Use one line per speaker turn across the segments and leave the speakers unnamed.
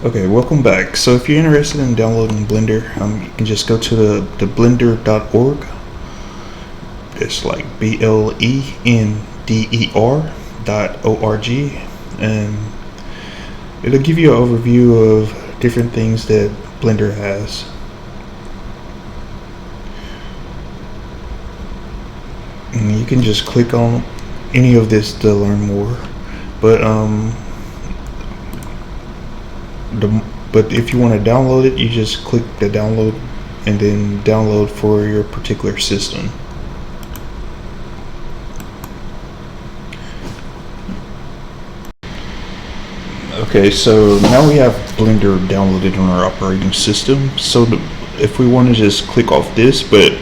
Okay, welcome back. So if you're interested in downloading Blender, you can just go to the blender.org. It's like BLENDER.org, and it'll give you an overview of different things that Blender has. And you can just click on any of this to learn more, but if you want to download it, you just click the download and then download for your particular system. Okay, so now we have Blender downloaded on our operating system. So if we want to just click off this, but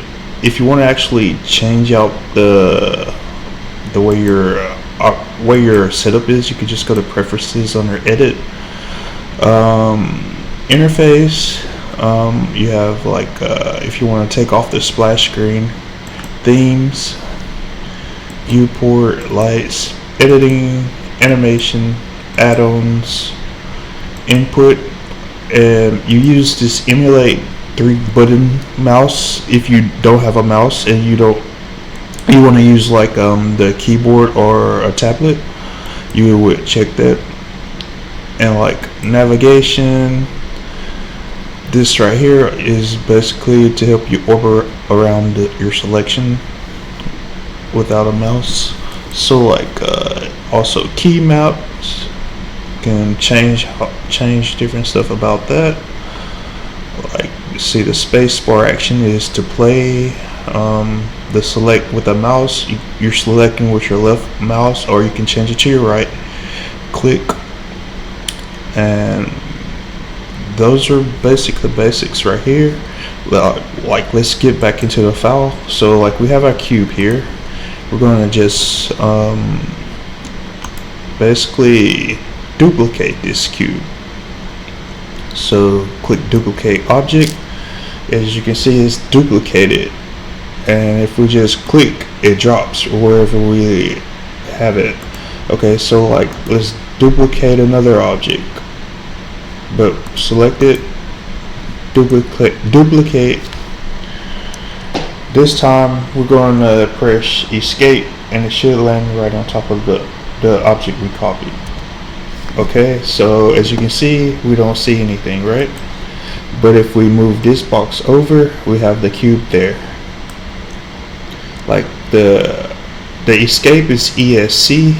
if you want to actually change out the way your setup is, you could just go to preferences under edit. Interface, you have like if you want to take off the splash screen, themes, viewport, lights, editing, animation, add-ons, input, and you use this emulate 3-button mouse. If you don't have a mouse and you want to use like the keyboard or a tablet, you would check that. And like navigation, this right here is basically to help you orbit around your selection without a mouse. So like also key maps, can change different stuff about that. Like see, the space bar action is to play. The select with a mouse, you're selecting with your left mouse, or you can change it to your right. Click. And those are the basics right here. Like let's get back into the file. So like we have our cube here. We're going to just basically duplicate this cube. So click duplicate object. As you can see, it's duplicated, and if we just click, it drops wherever we have it. Okay, so like let's duplicate another object, but select it, duplicate. This time we're going to press escape, and it should land right on top of the object we copied. Okay, so as you can see, we don't see anything, right? But if we move this box over, we have the cube there. Like the escape is ESC,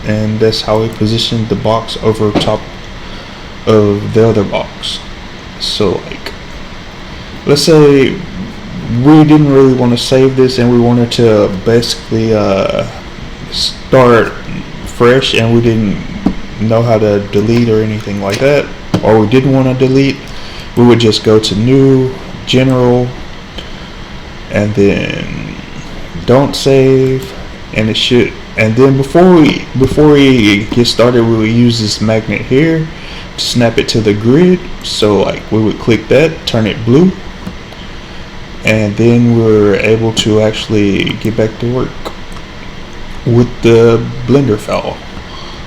and that's how we position the box over top of the other box. So like let's say we didn't really want to save this and we wanted to basically start fresh, and we didn't know how to delete or anything like that, or we didn't want to delete, we would just go to new, general, and then don't save, and it should. And then before we get started, we would use this magnet here to snap it to the grid. So like we would click that, turn it blue, and then we're able to actually get back to work with the Blender file.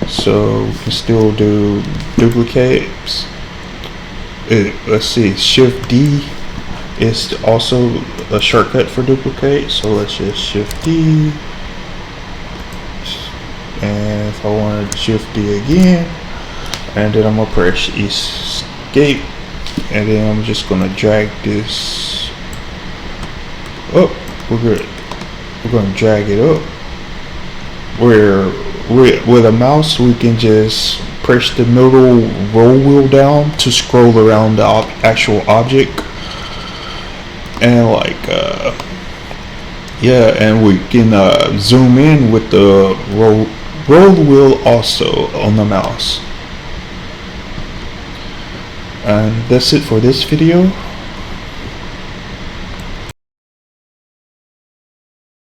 So we can still do duplicates. Let's see, Shift D is also a shortcut for duplicate. So let's just Shift D, and if I wanted Shift D again, and then I'm gonna press escape, and then I'm just gonna drag this up. We're good. We're gonna drag it up. With a mouse, we can just press the middle roll wheel down to scroll around the actual object, and like yeah, and we can zoom in with the roll wheel also on the mouse. And that's it for this video.